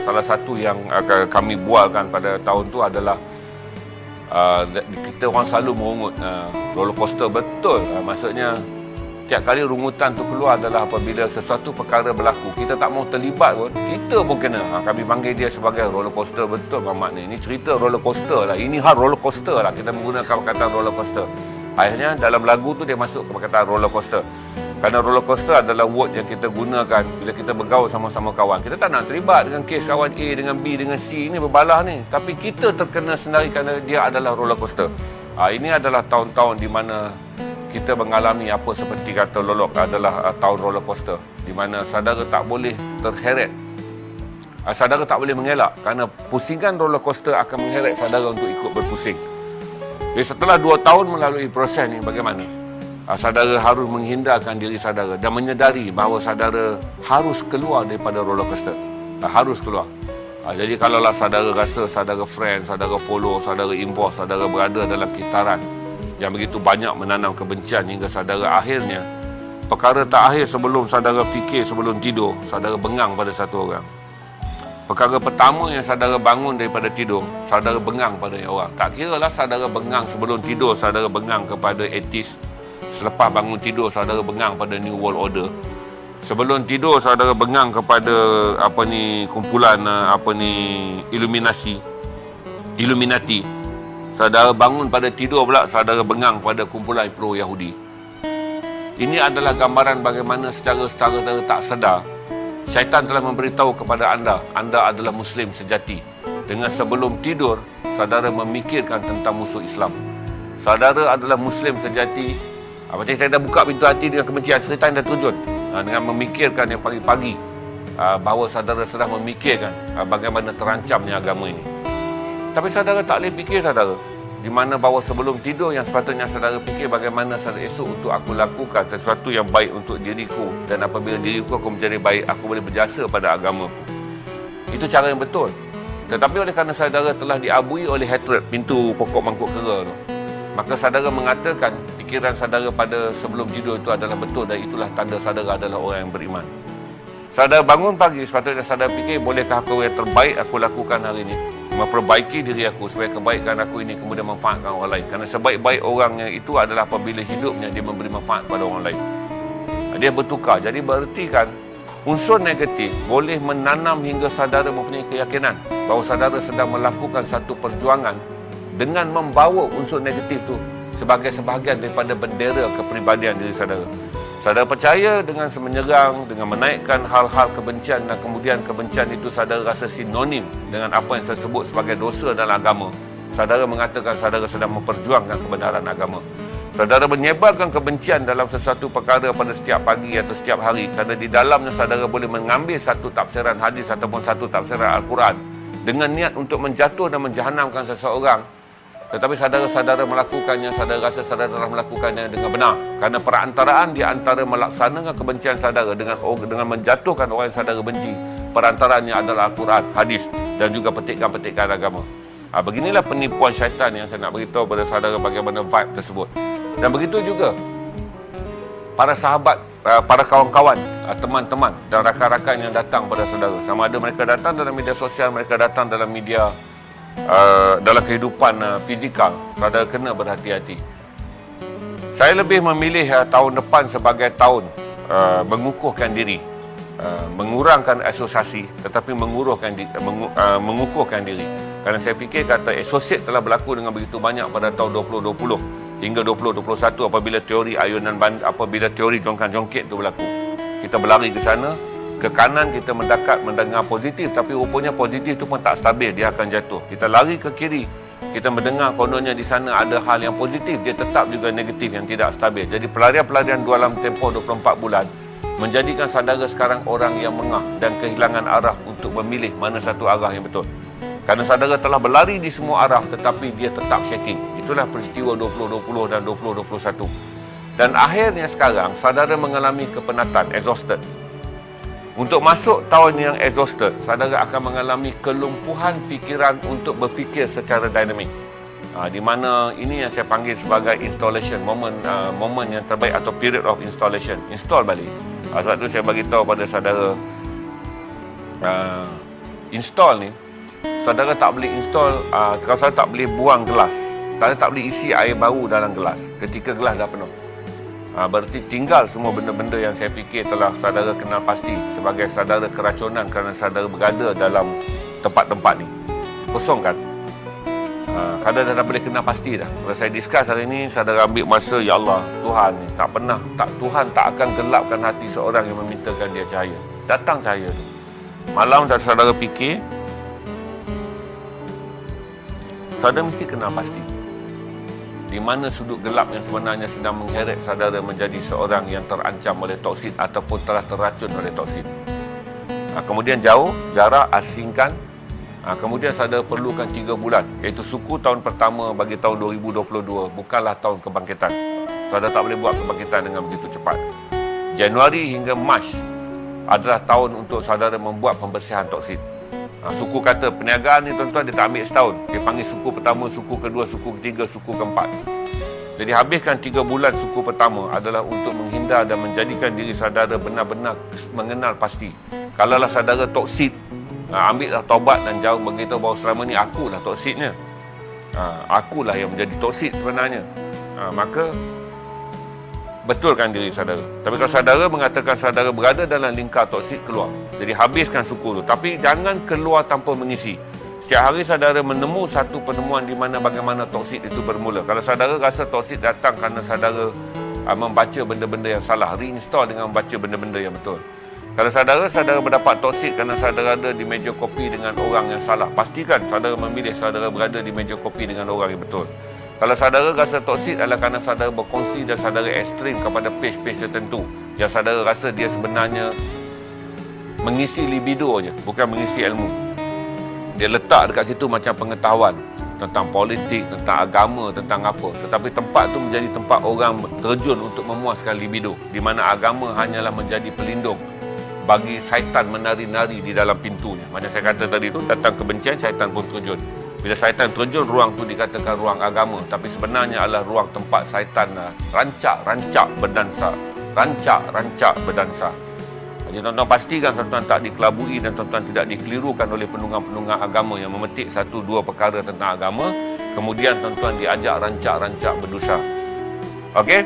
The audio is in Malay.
salah satu yang kami bualkan pada tahun tu adalah kita orang selalu merungut roller coaster. Betul, maksudnya tiap kali rungutan tu keluar adalah apabila sesuatu perkara berlaku, kita tak mau terlibat pun, kita pun kena. Kami panggil dia sebagai roller coaster. Betul Mamat ni, ini cerita roller coaster lah, ini hal roller coaster lah, kita menggunakan perkataan roller coaster. Akhirnya dalam lagu tu dia masuk ke perkataan roller coaster. Kerana roller coaster adalah word yang kita gunakan bila kita bergaul sama-sama kawan. Kita tak nak terlibat dengan kes kawan A dengan B dengan C, ini berbalah ni, tapi kita terkena sendiri kerana dia adalah roller coaster. Ini adalah tahun-tahun di mana kita mengalami apa seperti kata Lolok adalah tahun roller coaster, di mana saudara tak boleh terheret, saudara tak boleh mengelak kerana pusingan roller coaster akan mengheret saudara untuk ikut berpusing. Jadi setelah 2 tahun melalui proses ni, bagaimana? Saudara harus menghindarkan diri saudara dan menyedari bahawa saudara harus keluar daripada roller coaster. Harus keluar. Jadi kalaulah saudara rasa saudara friend, saudara follow, saudara involve, saudara berada dalam kitaran yang begitu banyak menanam kebencian hingga saudara akhirnya perkara tak akhir sebelum saudara fikir sebelum tidur, saudara bengang pada satu orang. Perkara pertama yang saudara bangun daripada tidur, saudara bengang pada orang. Tak kiralah saudara bengang sebelum tidur, saudara bengang kepada atheist. Selepas bangun tidur, saudara bengang pada New World Order. Sebelum tidur, saudara bengang kepada kumpulan Illuminati. Saudara bangun pada tidur pula, saudara bengang pada kumpulan pro-Yahudi. Ini adalah gambaran bagaimana secara tak sedar syaitan telah memberitahu kepada anda adalah Muslim sejati. Dengan sebelum tidur, saudara memikirkan tentang musuh Islam. Saudara adalah Muslim sejati. Macam saya dah buka pintu hati dengan kebencian, syaitan dah terjun dengan memikirkan yang pagi-pagi bahawa saudara sedang memikirkan bagaimana terancamnya agama ini. Tapi saudara tak boleh fikir saudara, di mana bahawa sebelum tidur yang sepatutnya saudara fikir bagaimana saudara esok untuk aku lakukan sesuatu yang baik untuk diriku, dan apabila diriku aku menjadi baik, aku boleh berjasa pada agamaku. Itu cara yang betul. Tetapi oleh kerana saudara telah diabui oleh hatred, pintu pokok mangkuk kera tu, maka saudara mengatakan fikiran saudara pada sebelum tidur itu adalah betul, dan itulah tanda saudara adalah orang yang beriman. Saudara bangun pagi, sepatutnya saudara fikir, bolehkah aku yang terbaik aku lakukan hari ini, memperbaiki diri aku supaya kebaikan aku ini kemudian manfaatkan orang lain. Kerana sebaik-baik orangnya itu adalah apabila hidupnya dia memberi manfaat pada orang lain. Dia bertukar. Jadi bererti kan unsur negatif boleh menanam hingga saudara mempunyai keyakinan bahawa saudara sedang melakukan satu perjuangan dengan membawa unsur negatif itu sebagai sebahagian daripada bendera kepribadian diri saudara. Saudara percaya dengan menyerang, dengan menaikkan hal-hal kebencian, dan kemudian kebencian itu saudara rasa sinonim dengan apa yang saya sebut sebagai dosa dalam agama. Saudara mengatakan saudara sedang memperjuangkan kebenaran agama. Saudara menyebarkan kebencian dalam sesuatu perkara pada setiap pagi atau setiap hari, kerana di dalamnya saudara boleh mengambil satu tafsiran hadis ataupun satu tafsiran Al-Quran dengan niat untuk menjatuh dan menjahanamkan seseorang. Tetapi saudara-saudara melakukannya, saudara rasa saudara telah melakukannya dengan benar. Kerana perantaraan di antara melaksanakan kebencian saudara dengan menjatuhkan orang yang saudara benci, perantaranya adalah Al-Quran, hadis dan juga petikan-petikan agama. Beginilah penipuan syaitan yang saya nak beritahu kepada saudara bagaimana vibe tersebut. Dan begitu juga para sahabat, para kawan-kawan, teman-teman dan rakan-rakan yang datang pada saudara. Sama ada mereka datang dalam media sosial, mereka datang dalam media dalam kehidupan fizikal, saudara kena berhati-hati. Saya lebih memilih tahun depan sebagai tahun mengukuhkan diri, mengurangkan asosiasi, tetapi mengukuhkan diri. Kerana saya fikir kata asosiat telah berlaku dengan begitu banyak pada tahun 2020 hingga 2021 apabila teori ayunan apabila teori jongkan-jongkit itu berlaku. Kita berlari ke sana, ke kanan kita mendengar positif, tapi rupanya positif itu pun tak stabil, dia akan jatuh. Kita lari ke kiri, kita mendengar kononnya di sana ada hal yang positif, dia tetap juga negatif yang tidak stabil. Jadi pelarian-pelarian dalam tempoh 24 bulan menjadikan saudara sekarang orang yang mengah dan kehilangan arah untuk memilih mana satu arah yang betul. Kerana saudara telah berlari di semua arah tetapi dia tetap shaking. Itulah peristiwa 2020 dan 2021. Dan akhirnya sekarang saudara mengalami kepenatan, exhausted. Untuk masuk tahun yang exhausted, saudara akan mengalami kelumpuhan fikiran untuk berfikir secara dinamik. Di mana ini yang saya panggil sebagai installation, moment yang terbaik atau period of installation. Install balik. Sebab tu saya bagi tahu pada saudara, install ni, saudara tak boleh install, kalau saudara tak boleh buang gelas, saudara tak boleh isi air baru dalam gelas ketika gelas dah penuh. Berarti tinggal semua benda-benda yang saya fikir telah saudara kenal pasti sebagai saudara keracunan kerana saudara berada dalam tempat-tempat ni. Kosong kan? Kadang dah boleh kenal pasti dah. Kalau saya discuss hari ni, saudara ambil masa, ya Allah, Tuhan ni tak pernah, Tuhan tak akan gelapkan hati seorang yang memintakan dia cahaya. Datang cahaya tu. Malam saudara fikir, saudara mesti kenal pasti di mana sudut gelap yang sebenarnya sedang mengheret saudara menjadi seorang yang terancam oleh toksid ataupun telah terracun oleh toksid. Kemudian jauh, jarak, asingkan. Kemudian saudara perlukan 3 bulan, iaitu suku tahun pertama bagi tahun 2022 bukanlah tahun kebangkitan. Saudara tak boleh buat kebangkitan dengan begitu cepat. Januari hingga Mac adalah tahun untuk saudara membuat pembersihan toksid. Suku kata perniagaan ni tuan-tuan dia tak ambil setahun. Dia panggil suku pertama, suku kedua, suku ketiga, suku keempat. Jadi habiskan 3 bulan suku pertama adalah untuk menghindar dan menjadikan diri saudara benar-benar mengenal pasti. Kalaulah saudara toksid, ambillah taubat dan jauh beritahu bahawa selama ni akulah toksidnya. Akulah yang menjadi toksid sebenarnya. Maka betulkan diri saudara. Tapi kalau saudara mengatakan saudara berada dalam lingkar toksid, keluar. Jadi habiskan suku tu. Tapi jangan keluar tanpa mengisi. Setiap hari saudara menemu satu penemuan di mana bagaimana toksid itu bermula. Kalau saudara rasa toksid datang kerana saudara membaca benda-benda yang salah, reinstall dengan membaca benda-benda yang betul. Kalau saudara mendapat toksid kerana saudara ada di meja kopi dengan orang yang salah, pastikan saudara memilih saudara berada di meja kopi dengan orang yang betul. Kalau saudara rasa toksid adalah kerana saudara berkongsi dan saudara ekstrim kepada page-page tertentu yang saudara rasa dia sebenarnya mengisi libido je, bukan mengisi ilmu. Dia letak dekat situ macam pengetahuan tentang politik, tentang agama, tentang apa. Tetapi tempat tu menjadi tempat orang terjun untuk memuaskan libido, di mana agama hanyalah menjadi pelindung bagi syaitan menari-nari di dalam pintunya. Macam saya kata tadi tu, datang kebencian, syaitan pun terjun. Bila syaitan terjun, ruang tu dikatakan ruang agama. Tapi sebenarnya adalah ruang tempat syaitan rancak-rancak berdansa. Rancak-rancak berdansa. Jadi tuan-tuan pastikan tuan-tuan tak dikelabui dan tuan-tuan tidak dikelirukan oleh penunggang-penunggang agama yang memetik 1-2 perkara tentang agama. Kemudian tuan-tuan diajak rancak-rancak berdosa. Okey?